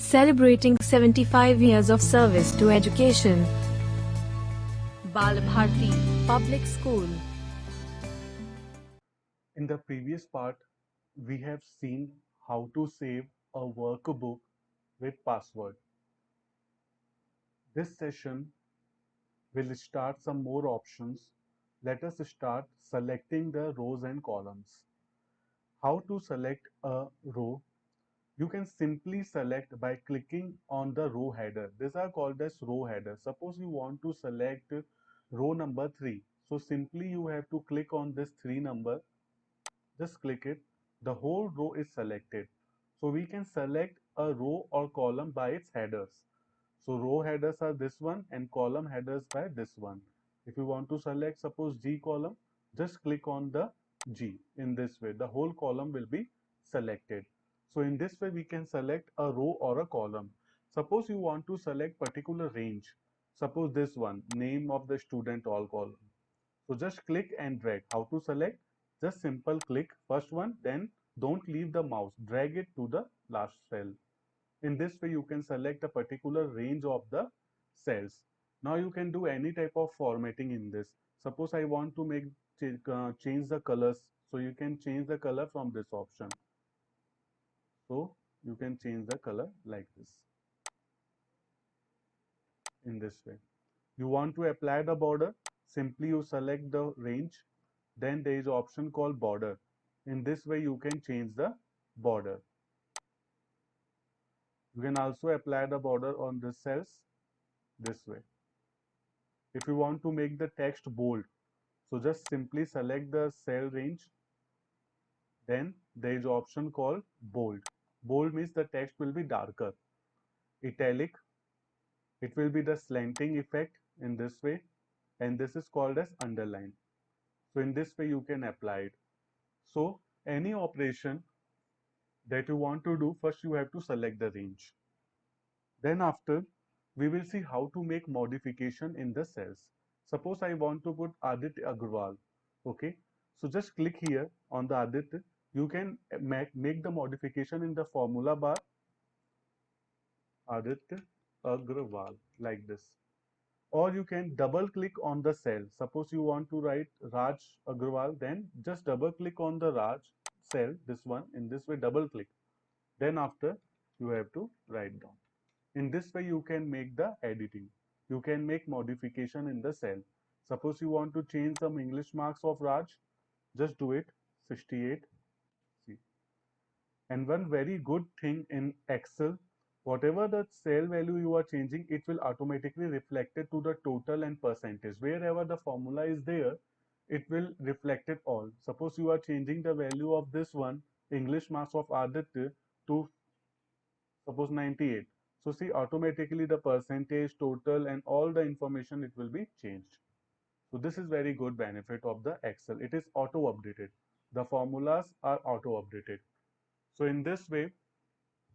celebrating 75 years of service to education. Balabharti Public School. In the previous part, we have seen how to save a workbook with password. This session will start some more options. Let us start selecting the rows and columns. How to select a row? You can simply select by clicking on the row header. These are called as row header. Suppose you want to select row number 3. So simply you have to click on this 3 number. Just click it. The whole row is selected. So we can select a row or column by its headers. So row headers are this one and column headers by this one. If you want to select suppose G column, just click on the G in this way. The whole column will be selected. So in this way we can select a row or a column. Suppose you want to select particular range. Suppose this one, name of the student all column. So just click and drag. How to select? Just simple click first one, then don't leave the mouse. Drag it to the last cell. In this way, you can select a particular range of the cells. Now you can do any type of formatting in this. Suppose I want to change the colors. So you can change the color from this option. So you can change the color like this. In this way. You want to apply the border, simply you select the range, then there is option called border. In this way you can change the border. You can also apply the border on the cells this way. If you want to make the text bold, so just simply select the cell range, then there is option called bold. Bold means the text will be darker. Italic, it will be the slanting effect in this way, and this is called as underline. So in this way you can apply it. So any operation that you want to do, first you have to select the range. Then after, we will see how to make modification in the cells. Suppose I want to put Aditya Agrawal. Okay, so just click here on the Aditya. You can make the modification in the formula bar, Aditya Agrawal, like this. Or you can double click on the cell. Suppose you want to write Raj Agrawal, then just double click on the Raj cell, this one. In this way, double click. Then after, you have to write down. In this way, you can make the editing. You can make modification in the cell. Suppose you want to change some English marks of Raj, just do it, 68. See. And one very good thing in Excel, whatever the cell value you are changing, it will automatically reflect it to the total and percentage. Wherever the formula is there, it will reflect it all. Suppose you are changing the value of this one, English marks of Aditya, to suppose 98. So see, automatically the percentage, total and all the information, it will be changed. So this is very good benefit of the Excel. It is auto updated. The formulas are auto updated. So in this way,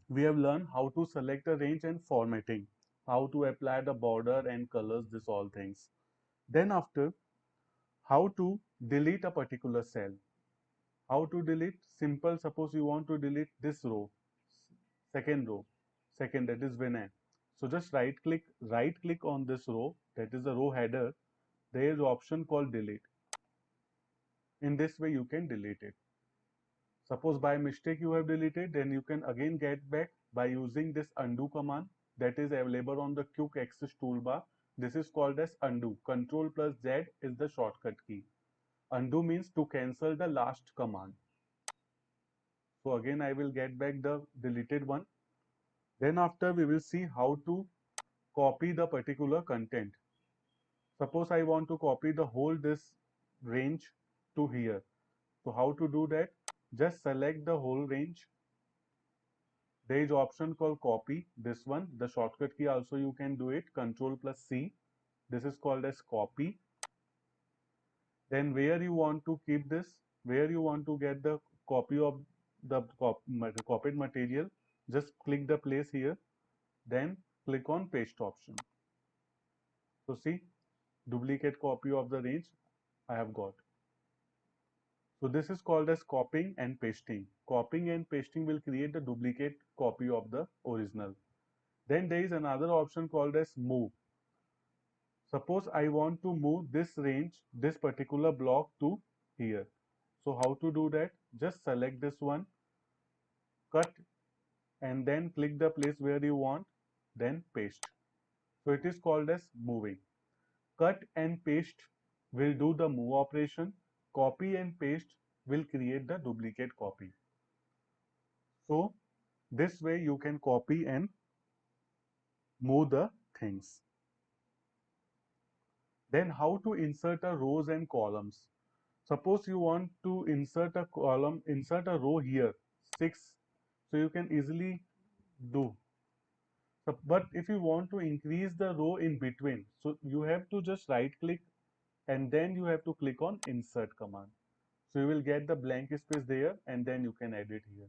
we have learned how to select a range and formatting, how to apply the border and colors, this all things. Then after, how to delete a particular cell. How to delete? Simple. Suppose you want to delete this row, second row, second, that is Vinay. So just right click on this row, that is the row header. There is option called delete. In this way you can delete it. Suppose by mistake you have deleted, then you can again get back by using this undo command that is available on the quick access toolbar. This is called as undo. Control plus Z is the shortcut key. Undo means to cancel the last command. So again I will get back the deleted one. Then after we will see how to copy the particular content. Suppose I want to copy the whole this range to here. So how to do that? Just select the whole range. There is option called copy. This one, the shortcut key also you can do it. Control plus C. This is called as copy. Then where you want to keep this, where you want to get the copy of the copied material, just click the place here. Then click on paste option. So see, duplicate copy of the range I have got. So this is called as copying and pasting. Copying and pasting will create the duplicate copy of the original. Then there is another option called as move. Suppose I want to move this range, this particular block to here. So how to do that? Just select this one, cut, and then click the place where you want, then paste. So it is called as moving. Cut and paste will do the move operation. Copy and paste will create the duplicate copy. So this way you can copy and move the things. Then how to insert a rows and columns. Suppose you want to insert a column, insert a row here, 6. So you can easily do. But if you want to increase the row in between, so you have to just right click and then you have to click on insert command. So you will get the blank space there and then you can edit here.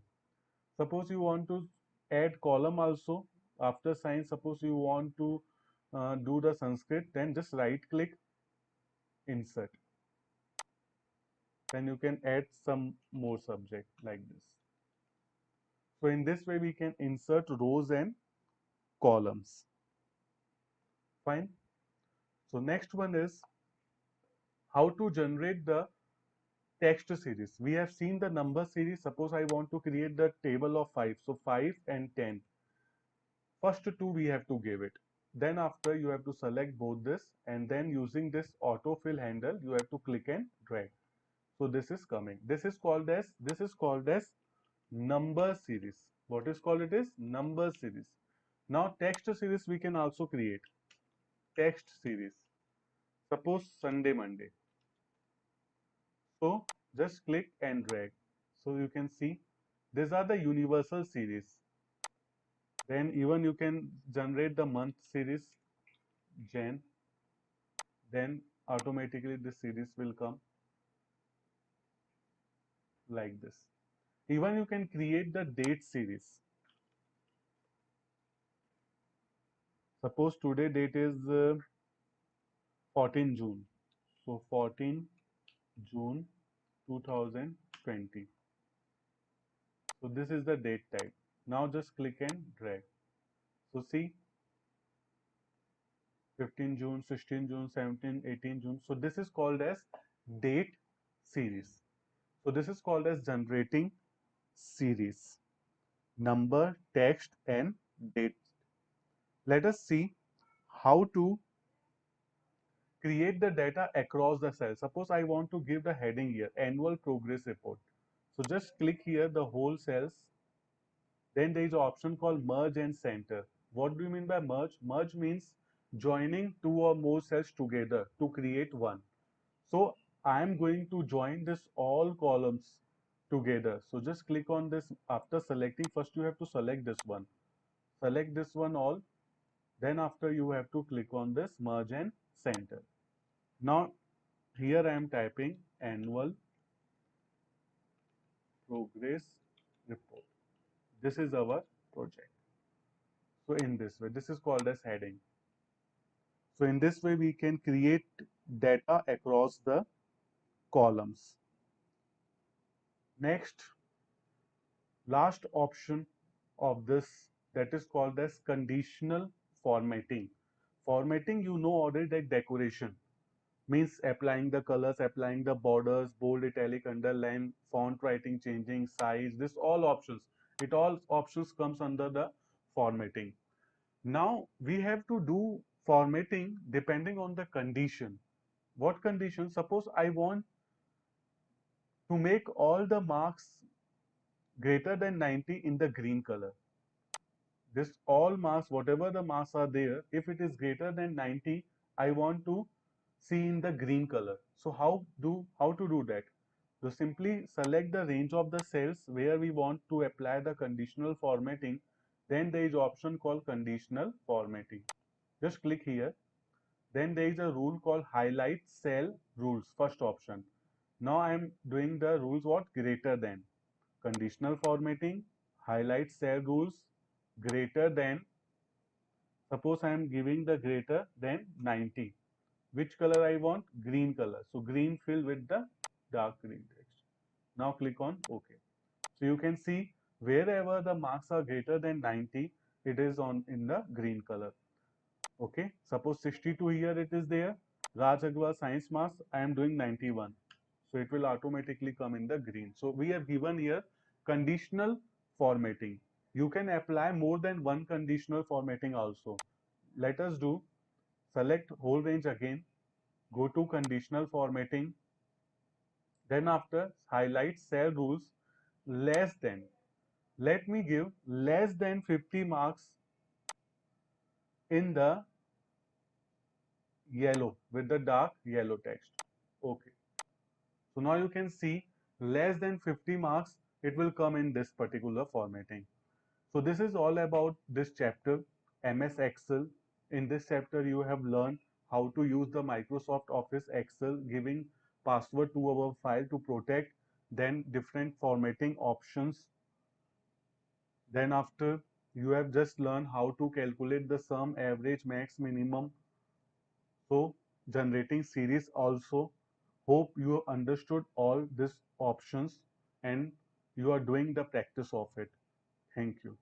Suppose you want to add column also after sign. Suppose you want to do the Sanskrit, then just right click, insert. Then you can add some more subject like this. So in this way we can insert rows and columns. Fine. So next one is how to generate the text series. We have seen the number series. Suppose I want to create the table of 5. So 5 and 10. First two we have to give it. Then after you have to select both this and then using this autofill handle you have to click and drag. So this is coming. This is called as number series. What is called it is number series. Now text series we can also create. Text series. Suppose Sunday, Monday. So just click and drag. So you can see these are the universal series. Then even you can generate the month series, Jan. Then automatically this series will come like this. Even you can create the date series. Suppose today date is 14 June. So 14 June 2020. So this is the date type. Now just click and drag. So see 15 June, 16 June, 17, 18 June. So this is called as date series. So this is called as generating series. Number, text and date. Let us see how to create the data across the cells. Suppose I want to give the heading here, annual progress report. So just click here the whole cells. Then there is an option called merge and center. What do you mean by merge? Merge means joining two or more cells together to create one. So I am going to join this all columns together. So just click on this. After selecting, first you have to select this one. Select this one all. Then after you have to click on this merge and center. Now here I am typing annual progress report. This is our project. So in this way, this is called as heading. So in this way, we can create data across the columns. Next, last option of this that is called as conditional formatting. Formatting, you know already, that decoration means applying the colors, applying the borders, bold, italic, underline, font writing, changing size, this all options. It all options comes under the formatting. Now we have to do formatting depending on the condition. What condition? Suppose I want to make all the marks greater than 90 in the green color. This all marks, whatever the marks are there, if it is greater than 90, I want to see in the green color. So how to do that? So simply select the range of the cells where we want to apply the conditional formatting. Then there is option called conditional formatting. Just click here. Then there is a rule called highlight cell rules, first option. Now I am doing the rules what greater than. Conditional formatting, highlight cell rules, greater than. Suppose I am giving the greater than 90. Which color I want? Green color. So green fill with the dark green text. Now click on OK. So you can see wherever the marks are greater than 90, it is on in the green color. Okay, suppose 62 here it is there. Raj Agrawal science marks, I am doing 91. So it will automatically come in the green. So we have given here conditional formatting. You can apply more than one conditional formatting also. Let us do, select whole range again, go to conditional formatting, then after highlight cell rules, less than. Let me give less than 50 marks in the yellow with the dark yellow text. Okay. So now you can see less than 50 marks, it will come in this particular formatting. So this is all about this chapter, MS Excel. In this chapter, you have learned how to use the Microsoft Office Excel, giving password to our file to protect, then different formatting options. Then after, you have just learned how to calculate the sum, average, max, minimum. So generating series also. Hope you understood all these options and you are doing the practice of it. Thank you.